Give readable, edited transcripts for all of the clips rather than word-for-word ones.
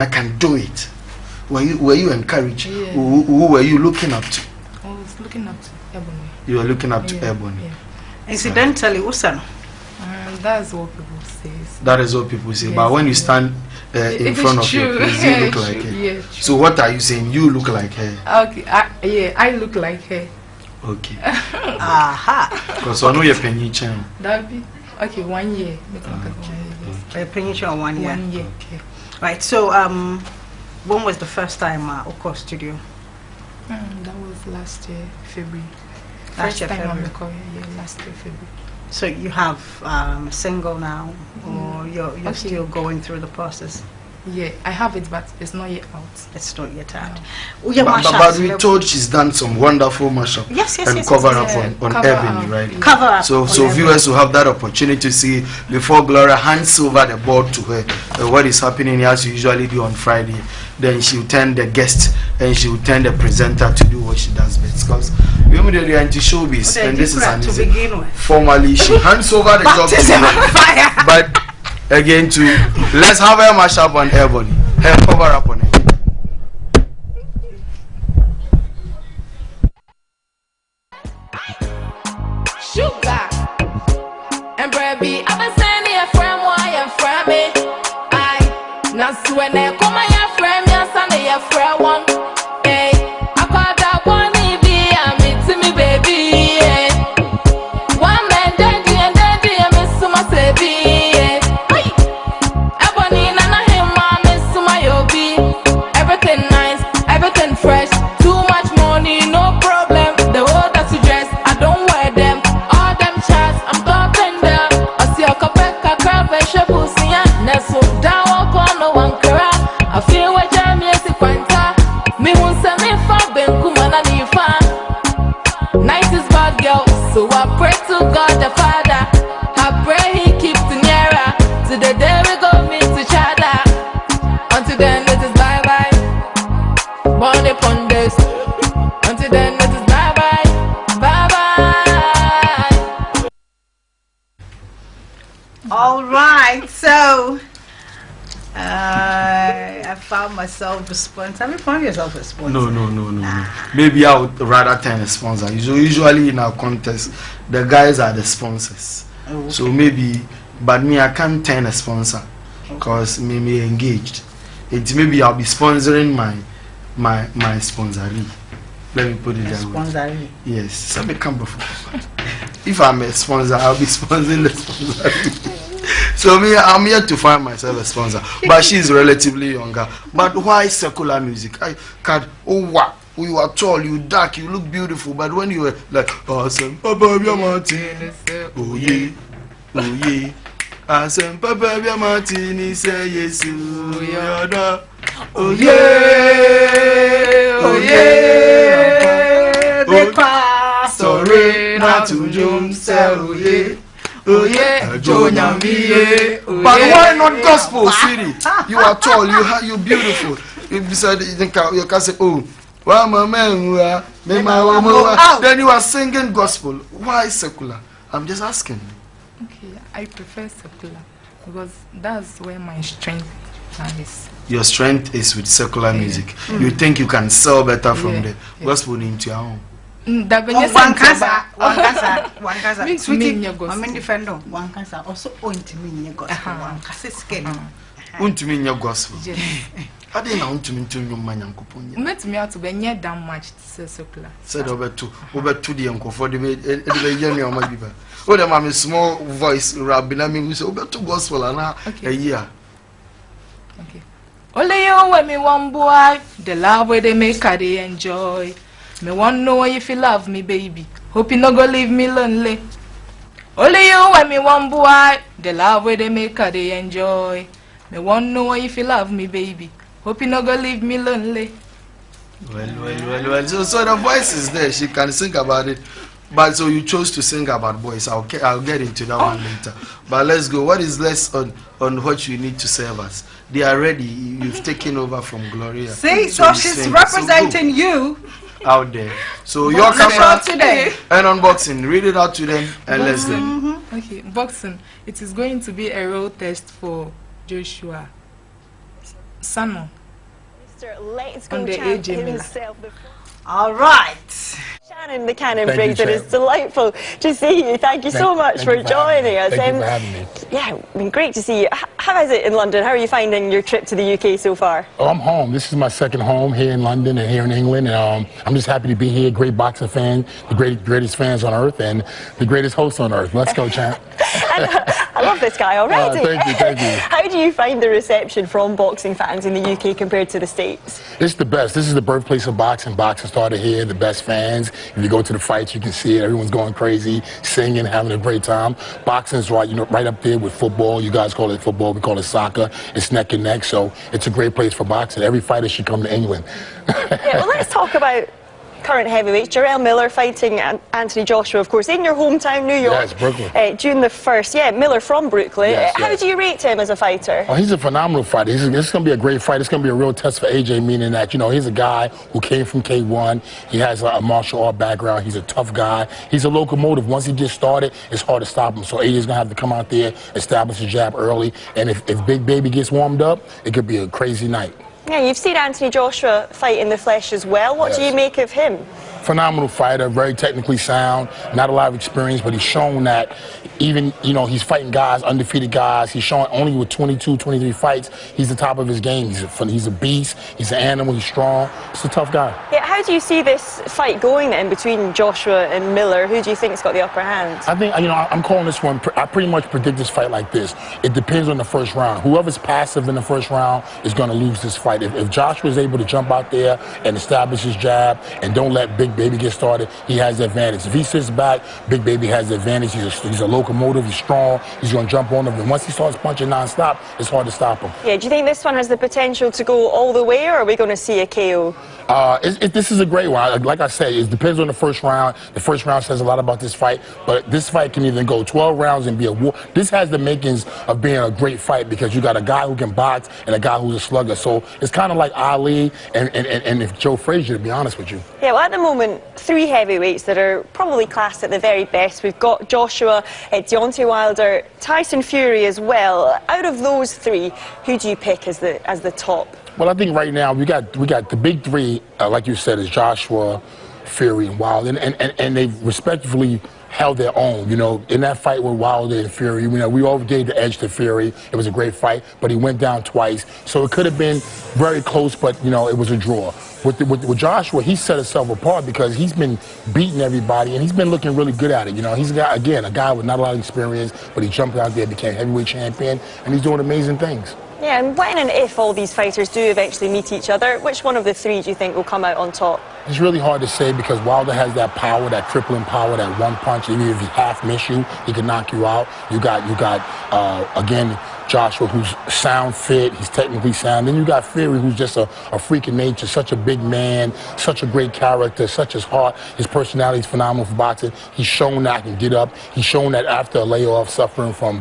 I can do it. Were you encouraged? Yeah. Who were you looking up to? I was looking up to Ebony. You were looking up to Ebony. Yeah. Incidentally, Usan. That's what people say. That is what people say. Yes, but when you stand in front of your place, you look like her. Yeah, so what are you saying? You look like her. Okay. I look like her. Okay. Aha. Because I know you're penny channel. That be okay. 1 year. A penny on 1 year. 1 year. Okay. Right. So when was the first time Oko studio? That was last year February. Last year, February. Last year February. So you have a single now, or you're still going through the process? Yeah, I have it, but it's not yet out. It's not yet out. No. But we told she's done some wonderful mashup and cover up on Ebony, right? Yeah. Cover up. So viewers will have that opportunity to see before Gloria hands over the board to her what is happening as you usually do on Friday. Then she'll turn the guest and she'll turn the presenter to do what she does best. Because we are into showbiz, and this is an easy. Formally, she hands over the job to her. But again, let's have her mash up on Ebony. Her cover up on it. Sugar and baby, I've been sending a friend why you friend me. I not when I come my friend, yes, and your friend one. Hey, I caught that one, to me, baby. One man, daddy, and I miss my baby. Ebony, none of him, I miss my obi. Everything nice, everything fresh. Too much money, no problem. The world that you dress, I don't wear them. All them chats, I'm talking there. I see a couple of crab and shampoo, see ya. Neso, down walk on no one kara. I feel what I'm here to quanta. Me won't send me for Ben Kumana Nifa. Nice is bad girl, so I pray to God the Father. I pray He keeps the nearer to the day we go meet each other. Until then, it is bye bye. Born upon this. Until then, it is bye bye. Bye bye. All right. So I found myself a sponsor. Have you found yourself a sponsor? No. Maybe I would rather turn a sponsor. Usually in our contest, the guys are the sponsors. Oh, okay. So maybe, but me, I can't turn a sponsor because me engaged. Maybe I'll be sponsoring my sponsoree. Let me put it that way. Sponsoree. Yes, so come before. If I'm a sponsor, I'll be sponsoring the sponsoree. So I'm here to find myself a sponsor, but she's relatively younger. But why secular music? I can't. Oh wow, you are tall, you dark, you look beautiful. But when you were like awesome, Papa Martin, oh yeah, awesome, Papa Martin, say yes, oh yeah, oh sorry, not to June, oh yeah. Oh yeah, but why not gospel, sweetie? You are tall, you beautiful. You can say, oh, well, my man, then you are singing gospel. Why secular? I'm just asking. Okay, I prefer secular because that's where my strength lies. Your strength is with secular music. You think you can sell better from the gospel into your own. One cancer. I'm defender. One cancer also point to me gospel. One cancer skin. Untumi nya gospel. I didn't want to mean to your man and coupon. Met me out to be near that much secular. Said over to the uncle for the young or my people. Oh, the mammy small voice, Rabbinami, who said over to gospel and a year. Okay. Only you when me one boy, the love where they make her they enjoy. Me want know if you love me, baby. Hope you not go leave me lonely. Only you when me one boy, the love where they make her they enjoy. Me want know if you love me, baby. Hope you not go leave me lonely. Well. So the voice is there. She can sing about it. But so you chose to sing about boys. I'll get into that one later. But let's go. What is less on what you need to serve us? They are ready. You've taken over from Gloria. See, so she's representing you out there. So your camera today and unboxing. Read it out to them and let's go. Okay, boxing. It is going to be a road test for Joshua. Sano. Let's On go the champ AJ Miller. himself. All right. Shannon the Cannon Thank Briggs, you, it is Chap. delightful to see you. Thank you so much for joining us. Thank you for having me. Yeah, I mean, great to see you. How is it in London? How are you finding your trip to the UK so far? Oh, I'm home. This is my second home here in London and here in England. And I'm just happy to be here. Great boxing fan, the greatest fans on earth, and the greatest host on earth. Let's go, champ. I love this guy already. Thank you. How do you find the reception from boxing fans in the UK compared to the States? It's the best. This is the birthplace of boxing. Boxing started here, the best fans. If you go to the fights, you can see it. Everyone's going crazy, singing, having a great time. Boxing is right up there with football. You guys call it football. We call it soccer. It's neck and neck. So it's a great place for boxing. Every fighter should come to England. Yeah, well, let's talk about current heavyweights. Jarrell Miller fighting Anthony Joshua, of course, in your hometown, New York. Yes, Brooklyn. June the 1st. Yeah, Miller from Brooklyn. Yes, How yes. do you rate him as a fighter? Oh, he's a phenomenal fighter. This is going to be a great fight. It's going to be a real test for AJ, meaning that, he's a guy who came from K1. He has a martial art background. He's a tough guy. He's a locomotive. Once he gets started, it's hard to stop him. So AJ's going to have to come out there, establish his jab early. And if Big Baby gets warmed up, it could be a crazy night. Yeah, you've seen Anthony Joshua fight in the flesh as well. What do you make of him? Phenomenal fighter, very technically sound, not a lot of experience, but he's shown that even, he's fighting guys, undefeated guys. He's shown only with 22, 23 fights, he's the top of his game. He's a beast, he's an animal, he's strong. He's a tough guy. Yeah, how do you see this fight going then between Joshua and Miller? Who do you think's got the upper hand? I think, I'm calling this one, I pretty much predict this fight like this. It depends on the first round. Whoever's passive in the first round is going to lose this fight. If Joshua is able to jump out there and establish his jab and don't let Big Baby get started, he has the advantage. If he sits back, Big Baby has the advantage. He's a locomotive, he's strong, he's going to jump on him. And once he starts punching non-stop, it's hard to stop him. Yeah, do you think this one has the potential to go all the way, or are we going to see a KO? This is a great one. Like I say, it depends on the first round. The first round says a lot about this fight, but this fight can either go 12 rounds and be a war. This has the makings of being a great fight because you got a guy who can box and a guy who's a slugger. So it's kind of like Ali and if Joe Frazier, to be honest with you. Yeah, well, at the moment, 3 heavyweights that are probably classed at the very best. We've got Joshua, Deontay Wilder, Tyson Fury as well. Out of those 3, who do you pick as the top? Well, I think right now we got the big 3, like you said, is Joshua, Fury, and Wilder, and they've respectively held their own. In that fight with Wilder and Fury, we all gave the edge to Fury. It was a great fight, but he went down twice, so it could have been very close, but it was a draw. With Joshua, he set himself apart because he's been beating everybody and he's been looking really good at it. He's a guy with not a lot of experience, but he jumped out there, became heavyweight champion, and he's doing amazing things. Yeah, and when and if all these fighters do eventually meet each other, which one of the 3 do you think will come out on top? It's really hard to say because Wilder has that power, that crippling power, that one punch. Even if he half miss you, he can knock you out. You got again, Joshua, who's sound fit, he's technically sound. Then you got Fury, who's just a freak of nature, such a big man, such a great character, such his heart. His personality is phenomenal for boxing. He's shown that he can get up. He's shown that after a layoff, suffering from,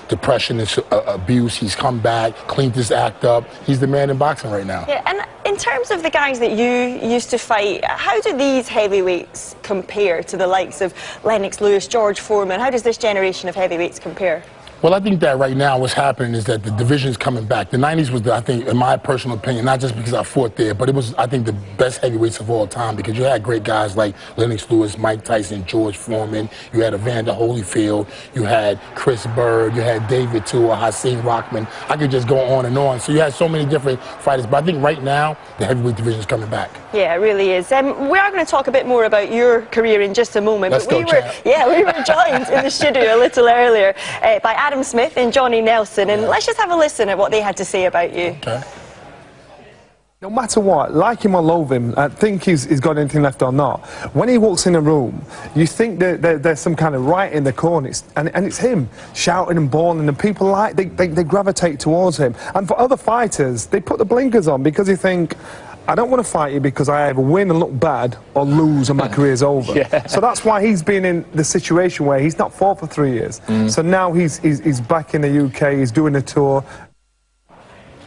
depression and abuse, he's come back, cleaned his act up. He's the man in boxing right now. Yeah, and in terms of the guys that you used to fight, how do these heavyweights compare to the likes of Lennox Lewis, George Foreman? How does this generation of heavyweights compare? Well, I think that right now what's happening is that the division is coming back. The 90s was, I think, in my personal opinion, not just because I fought there, but it was, I think, the best heavyweights of all time because you had great guys like Lennox Lewis, Mike Tyson, George Foreman. You had Evander Holyfield. You had Chris Bird. You had David Tua, Hakeem Rockman. I could just go on and on. So you had so many different fighters. But I think right now the heavyweight division is coming back. Yeah, it really is. We are going to talk a bit more about your career in just a moment. Let's but go, champ. we were joined in the studio a little earlier by Adam Smith and Johnny Nelson, and let's just have a listen at what they had to say about you. Okay. No matter what, like him or loathe him, I think he's got anything left or not. When he walks in a room, you think that there's some kind of right in the corner, and it's him shouting and bawling, and people they gravitate towards him. And for other fighters, they put the blinkers on because they think, I don't want to fight you because I either win and look bad or lose and my career's over. Yeah. So that's why he's been in the situation where he's not fought for 3 years. So now he's back in the UK, he's doing a tour.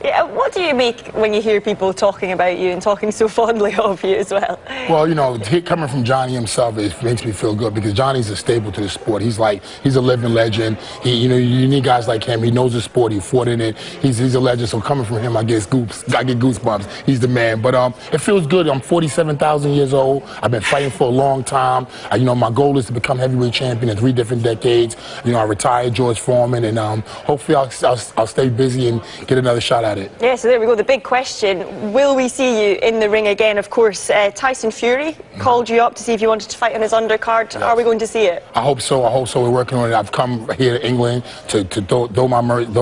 Yeah, what do you make when you hear people talking about you and talking so fondly of you as well? Well, you know, coming from Johnny himself, it makes me feel good because Johnny's a staple to the sport. He's a living legend. You need guys like him. He knows the sport. He fought in it. He's a legend. So coming from him, I get goosebumps. He's the man. But it feels good. I'm 47,000 years old. I've been fighting for a long time. My goal is to become heavyweight champion in 3 different decades. I retired George Foreman, and hopefully I'll stay busy and get another shot at it. Yeah, so there we go. The big question, will we see you in the ring again? Of course, Tyson Fury called you up to see if you wanted to fight on his undercard. Are we going to see it? I hope so. We're working on it. I've come here to England to throw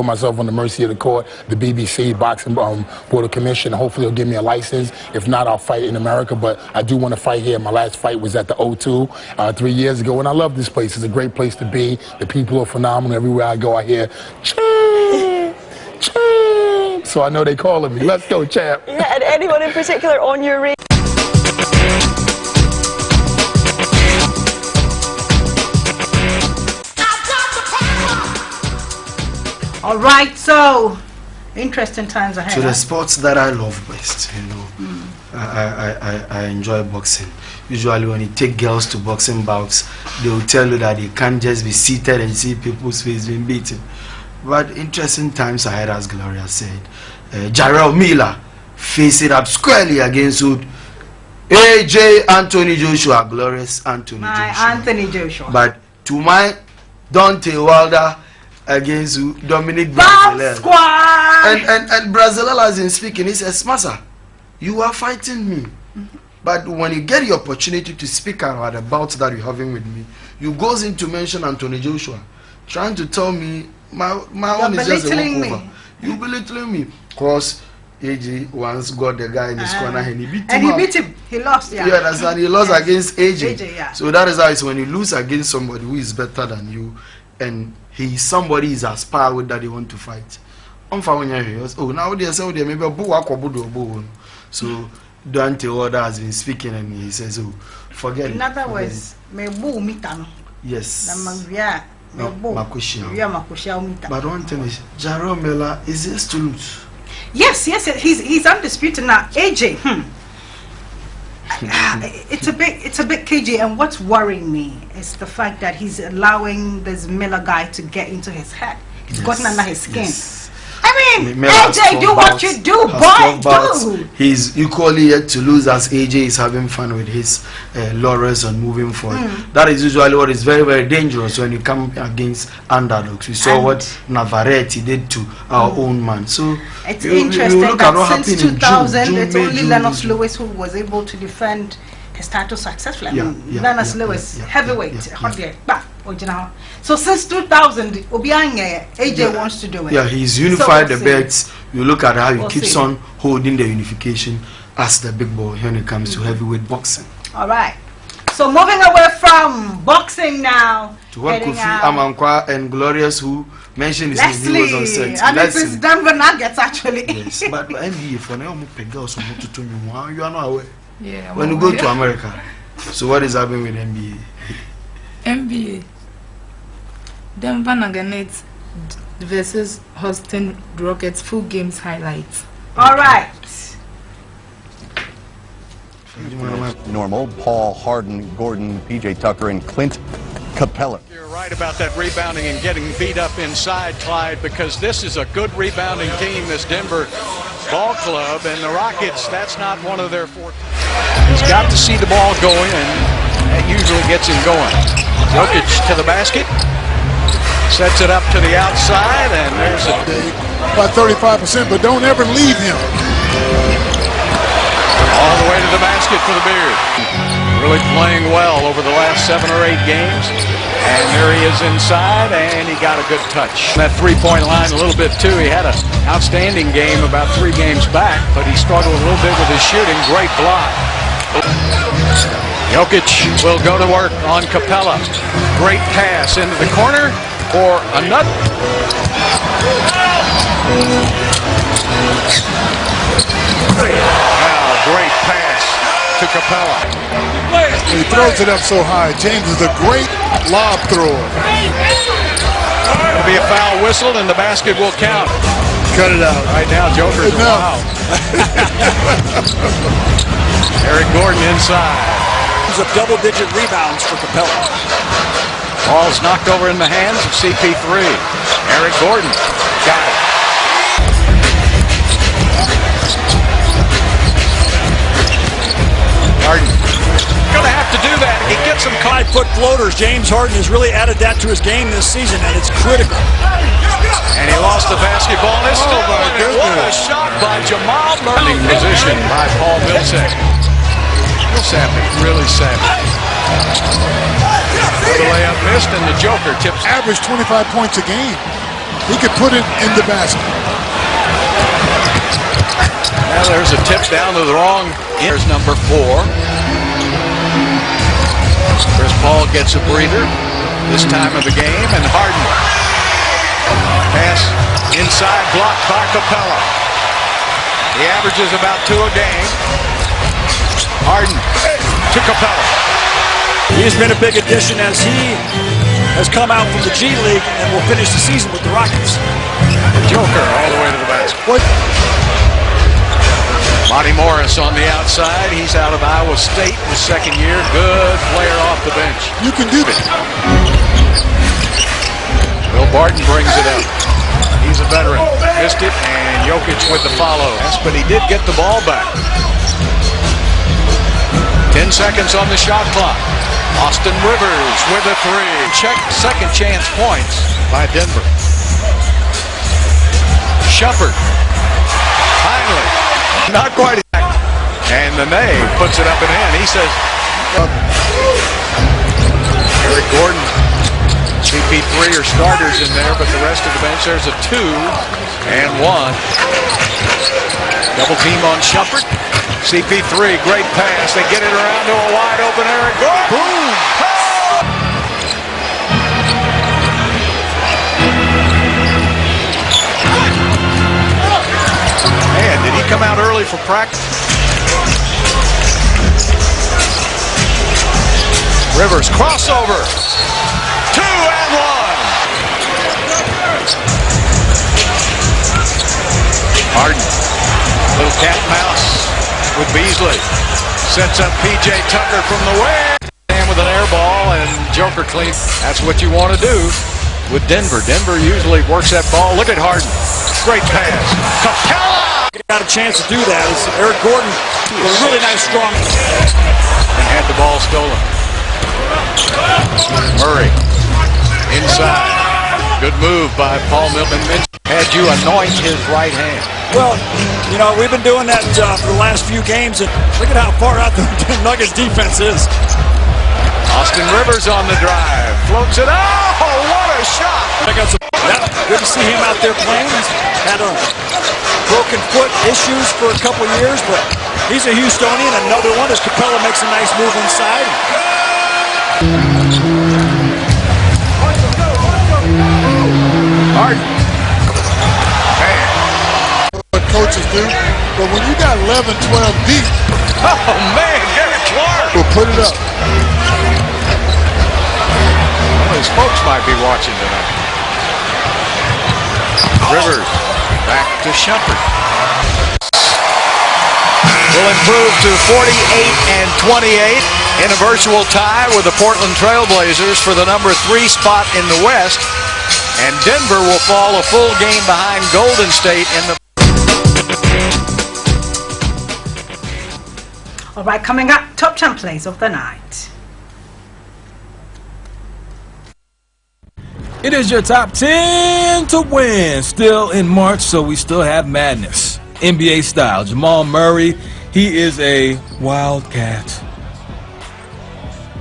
myself on the mercy of the court, the BBC, Boxing Board of Commission. Hopefully they'll give me a license. If not, I'll fight in America. But I do want to fight here. My last fight was at the O2 3 years ago, and I love this place. It's a great place to be. The people are phenomenal. Everywhere I go, I hear, champ, champ. So I know they calling me. Let's go, champ. Yeah, and anyone in particular on your ring? All right, so interesting times ahead. To the sports that I love best, I enjoy boxing. Usually when you take girls to boxing bouts, they will tell you that they can't just be seated and see people's face being beaten. But interesting times ahead, as Gloria said. Jarrell Miller facing up squarely against AJ Anthony Joshua, glorious Anthony Joshua. Anthony Joshua. But to my Dante Wilder against Dominic Brazilel. And Brazilel has been speaking. He says, Massa, you are fighting me. But when you get the opportunity to speak about the bouts that you're having with me, you goes in to mention Anthony Joshua, trying to tell me my own is just a walkover. You belittling me. Because AJ once got the guy in his corner and he beat him. He lost, yeah. Yeah, that's and he lost against AJ. Yeah. So that is how it's when you lose against somebody who is better than you and somebody is aspire with that they want to fight. Oh, now they say maybe so Dante Wilder has been speaking and he says, oh, forget it. In other words, yes. But one thing is, Jarrell Miller is just to lose. Yes, he's undisputed now. AJ, it's a bit cagey, and what's worrying me is the fact that he's allowing this Miller guy to get into his head. He's gotten under his skin. Yes. I mean, AJ, do what you do, boy, do. He's equally yet to lose as AJ is having fun with his laurels and moving forward. That is usually what is very, very dangerous when you come against underdogs. We saw what Navarrete did to our own man. So it's interesting that since 2000, it's only Lennox Lewis who was able to defend his title successfully. Lennox Lewis, heavyweight, so since 2000, AJ wants to do it. Yeah, he's unified the belts. You look at how he keeps on holding the unification as the big boy when it comes to heavyweight boxing. All right. So moving away from boxing now. To what Kofi Amankwa and Glorious who mentioned his name, he was on set. And it is Denver Nuggets actually. Yes, but NBA for now, you are not aware. Yeah. When you go to America, so what is happening with NBA? NBA. Denver Nuggets versus Houston Rockets full games highlights. All right. Normal. Paul, Harden, Gordon, PJ Tucker, and Clint Capella. You're right about that rebounding and getting beat up inside, Clyde, because this is a good rebounding team, this Denver ball club, and the Rockets, that's not one of their fortes. He's got to see the ball going, and that usually gets him going. Jokic to the basket. Sets it up to the outside, and there's a... About 35%, but don't ever leave him. All the way to the basket for the Beard. Really playing well over the last 7 or 8 games. And there he is inside, and he got a good touch. That three-point line a little bit, too. He had an outstanding game about 3 games back, but he struggled a little bit with his shooting. Great block. Jokic will go to work on Capella. Great pass into the corner. For another. Wow, great pass to Capella. He throws it up so high. James is a great lob thrower. It'll be a foul whistle and the basket will count. Cut it out. Right now, Joker's wild. Eric Gordon inside. He's up double-digit rebounds for Capella. Ball's knocked over in the hands of CP3. Eric Gordon got it. Harden gonna have to do that. He gets some 5-foot floaters. James Harden has really added that to his game this season, and it's critical. And he lost the basketball. And it's still winning. What a shot by Jamal Murray. Position by Paul Millsap. Millsap is really savage. The layup missed, and the Joker tips. Average 25 points a game. He could put it in the basket. Now there's a tip down to the wrong. Here's number 4. Chris Paul gets a breather this time of the game, and Harden. Pass inside, blocked by Capella. He averages about 2 a game. Harden to Capella. He's been a big addition as he has come out from the G League and will finish the season with the Rockets. The Joker all the way to the basket. Monty Morris on the outside. He's out of Iowa State in his second year. Good player off the bench. You can do that. Will Barton brings it up. He's a veteran. Missed it, and Jokic with the follow. But he did get the ball back. 10 seconds on the shot clock. Austin Rivers with a 3. Check second chance points by Denver. Shumpert. Finally. Not quite. And the Nave puts it up and in. He says, Eric Gordon, CP3 are starters in there, but the rest of the bench, there's a 2 and 1. Double team on Shumpert. CP3, great pass. They get it around to a wide open Eric Gordon. Boom! Man, did he come out early for practice? Rivers crossover. 2 and 1. Harden. Little cat and mouse with Beasley. Sets up P.J. Tucker from the way. And with an air ball and Joker clean. That's what you want to do with Denver. Denver usually works that ball. Look at Harden. Great pass. Capella! Got a chance to do that. It's Eric Gordon with a really nice strong. And had the ball stolen. Murray inside. Good move by Paul Milton. Had you anoint his right hand. Well, you know, we've been doing that for the last few games, and look at how far out the Nuggets defense is. Austin Rivers on the drive. Floats it. Oh, what a shot. Good to see him out there playing. He's had a broken foot issues for a couple years, but he's a Houstonian. Another one as Capella makes a nice move inside. Harden. Man. What coaches do, but when you got 11, 12 deep. Oh, man, Garrett Clark. We'll put it up. Well, his folks might be watching tonight. Rivers back to Shumpert. Will improve to 48 and 28 in a virtual tie with the Portland Trail Blazers for the number 3 spot in the West. And Denver will fall a full game behind Golden State in the... All right, coming up, top 10 plays of the night. It is your top 10 to win. Still in March, so we still have madness. NBA style. Jamal Murray, he is a Wildcat.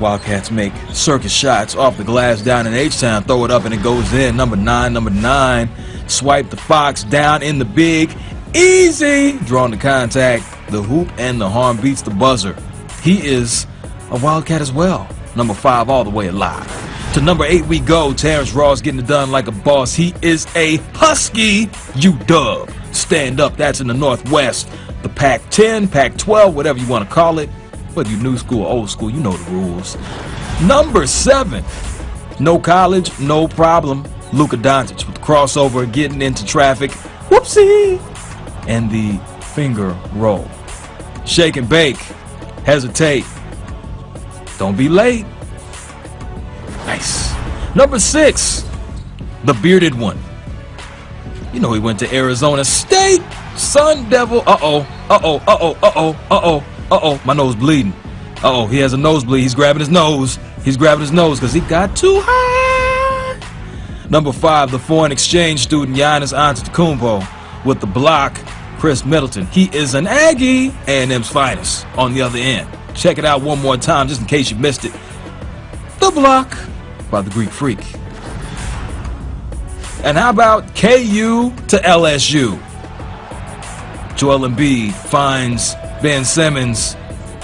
Wildcats make circus shots off the glass down in H-Town. Throw it up and it goes in. Number 9. Swipe the Fox down in the big. Easy. Drawing the contact. The hoop and the horn beats the buzzer. He is a Wildcat as well. Number 5 all the way alive. To number 8 we go. Terrence Ross getting it done like a boss. He is a Husky. UW. Stand up. That's in the Northwest. The Pac-10, Pac-12, whatever you want to call it. Whether you're new school or old school, you know the rules. Number 7. No college, no problem. Luka Doncic with the crossover, getting into traffic. Whoopsie. And the finger roll. Shake and bake. Hesitate. Don't be late. Nice. Number 6, the bearded one. You know he went to Arizona State. Sun Devil. Uh-oh. Uh-oh. Uh-oh. Uh-oh. Uh-oh. Uh-oh. My nose bleeding. Uh-oh. He has a nosebleed. He's grabbing his nose. He's grabbing his nose because he got too high. Number 5, the foreign exchange student Giannis Antetokounmpo. With the block, Chris Middleton. He is an Aggie. A&M's finest on the other end. Check it out one more time just in case you missed it. The block by the Greek Freak. And how about KU to LSU? Joel Embiid finds Ben Simmons,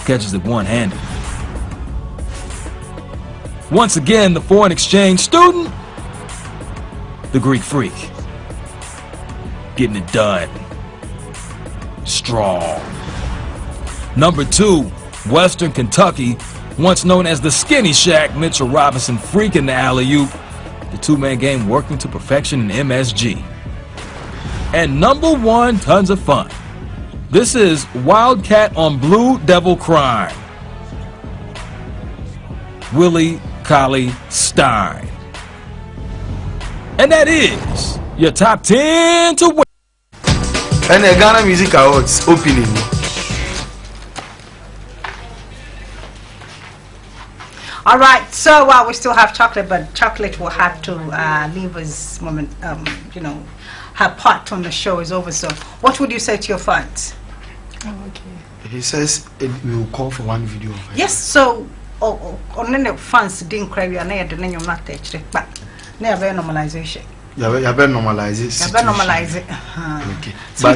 catches it one-handed. Once again, the foreign exchange student, the Greek Freak. Getting it done. Strong. Number 2, Western Kentucky, once known as the Skinny Shack, Mitchell Robinson freaking the alley-oop. The two-man game working to perfection in MSG. And number 1, tons of fun. This is Wildcat on Blue Devil Crime. Willie Colley Stein. And that is your top 10 to win. And the Ghana Music Awards opening. All right, so we still have Choqolate, but Choqolate will have to leave his moment. Her part on the show is over. So, what would you say to your fans? Oh, okay. He says we will call for one video. Yes. So, on the fans didn't cry. We are not the name not touched, but never normalization. You better normalize it. You better normalize it. Okay.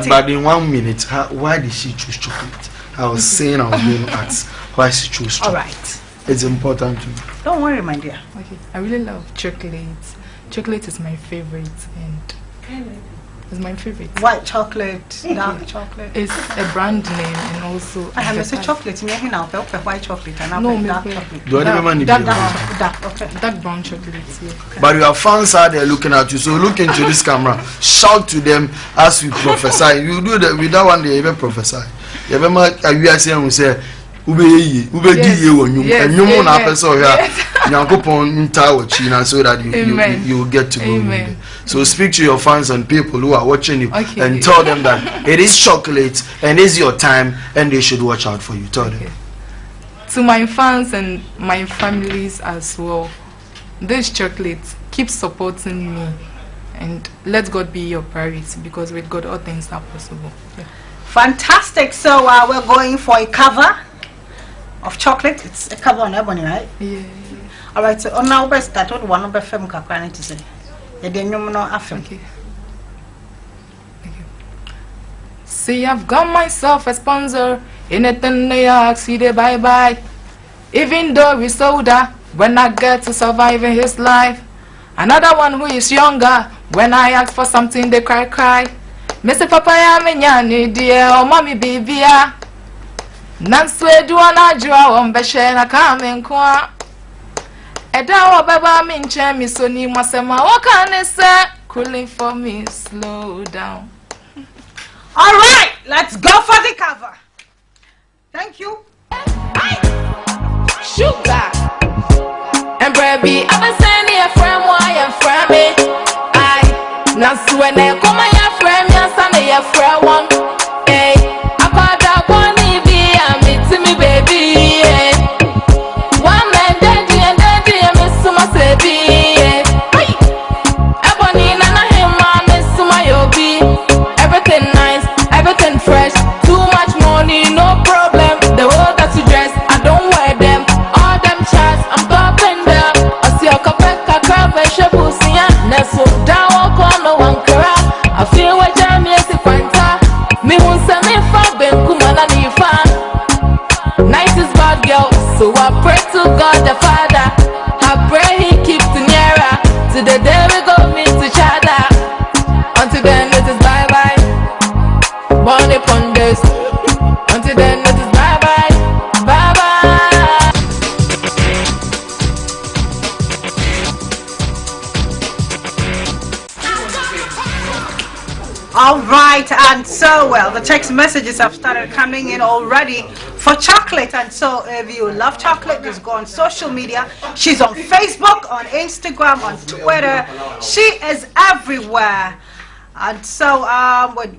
But in 1 minute, why did she choose chocolate? I was saying I was going to ask why she chose chocolate. All right. It's important to me. Don't worry, my dear. Okay. I really love chocolate. Chocolate is my favorite, and it's my favorite. White chocolate, dark chocolate. It's a brand name, and also. I have a chocolate. Me now, white chocolate and no, dark chocolate. Do I remember dark brown chocolate? Yeah. But your fans are there looking at you, so look into this camera, shout to them as we prophesy. You do that with that one, they even prophesy. You remember we are saying we say. So that you will get to go. So speak to your fans and people who are watching you, and tell them that it is chocolate and it's your time and they should watch out for you. Tell them. To my fans and my families as well, this chocolate, keep supporting me, and let God be your priority, because with God all things are possible. Yeah. Fantastic. So we're going for a cover of Choqolate. It's a cover on Ebony, right? Yeah. All right. So on now we start with one of the film kakwana to say. Okay. See, I've got myself a sponsor. Anything they ask, see they bye bye. Even though we soda, when I get to survive in his life. Another one who is younger, when I ask for something they cry. Mr. Papaya menyani dear, oh mommy baby ya. Nanswe duana jua ombeshe na kame nkwa. Edawa baba minche misoni mwasema wakane se. Cooling for me, slow down. All right, let's go for the cover. Thank you. Sugar. And baby, I've been sending a friend why I'm from me. Nanswe ne kuma ya friend ya sana ya friend one. Hey, I call that one baby, I'm it to me baby. One man daddy and I miss my baby. Ebony nana him I miss my yobi. Everything nice, everything fresh. Too much money, no problem. The whole that you dress, I don't wear them. All them chats, I'm popping them. I see a kapeka crave pussy and neso down no one kara. I feel what I'm here to quanta. Me won't send me from Ben Kumana ni fan. Nice is bad girl, so I pray to God the Father. I pray He keeps me nearer to the day we go meet each other. Until then it is bye bye. Born upon this. Until then it is bye bye. Bye bye. All well. The text messages have started coming in already for Choqolate, and so if you love Choqolate, just go on social media. She's on Facebook, on Instagram, on Twitter. She is everywhere. And so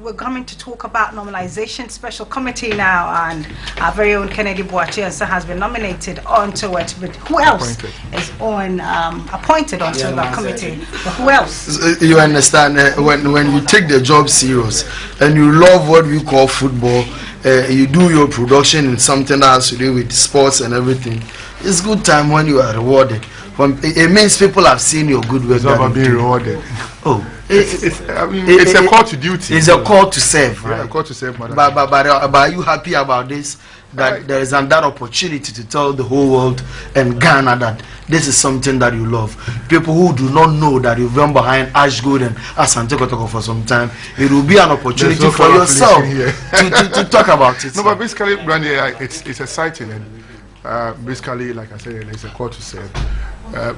we're coming to talk about Normalization Special Committee now, and our very own Kennedy Boachiasa has been nominated onto it. But who else is appointed onto the committee? But who else? You understand, when you take the job serious and you love what we call football, you do your production in something that has to do with sports and everything, it's good time when you are rewarded. It means people have seen your good work. It's not about being rewarded. Oh. It's a call to duty. It's a call to serve, right? Yeah, a call to serve, madam. But are you happy about this? That there is that opportunity to tell the whole world and Ghana that this is something that you love. People who do not know that you've been behind Ash Good and Asante Kotoko for some time, it will be an opportunity for yourself to talk about it. No, but basically, Brandy, it's exciting, and basically, like I said, it's a call to serve.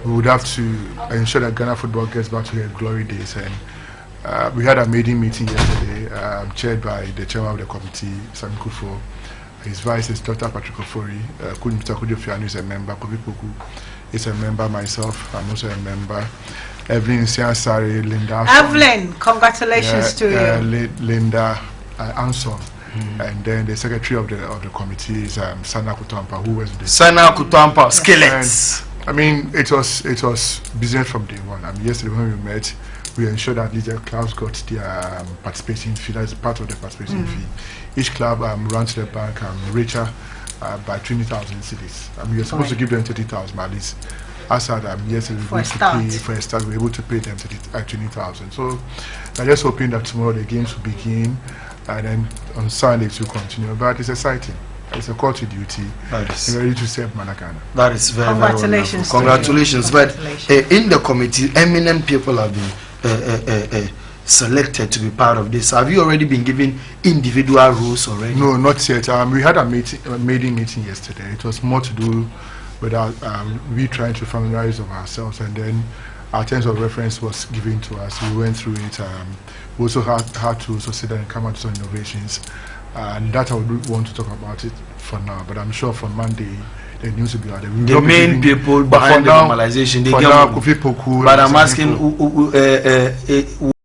We would have to ensure that Ghana football gets back to their glory days, and we had a meeting yesterday, chaired by the chairman of the committee, Sami Kufo. His vice is Dr. Patrick Ofori. Mr. Kudio Fianu is a member. Kofi Poku is a member. Myself, I'm also a member. Evelyn Siansari, Linda. Evelyn, congratulations to you. Linda Anson. And then the secretary of the committee is Sana Kutampa, who was the Sana Kutampa Skillets. I mean, it was business from day one. Yesterday when we met, we ensured that the clubs got their participation fee. That is part of the participation fee. Each club ran to the bank richer by 20,000 cedis. You're supposed to give them 30,000 at least. As I said, yesterday we were able to pay them 20,000. So I'm just hoping that tomorrow the games will begin, and then on Sunday to continue. But it's exciting. It's a call to duty. You're ready to serve Manakana. That is very, congratulations. Very congratulations. But in the committee, eminent people have been selected to be part of this. Have you already been given individual roles already? No, not yet. We had a meeting yesterday. It was more to do with we trying to familiarize of ourselves, and then our terms of reference was given to us. We went through it. We also had to also sit down and come out with some innovations. And that I would want to talk about it for now, but I'm sure for Monday the news will be out there. The main people behind the normalization, they get. But I'm asking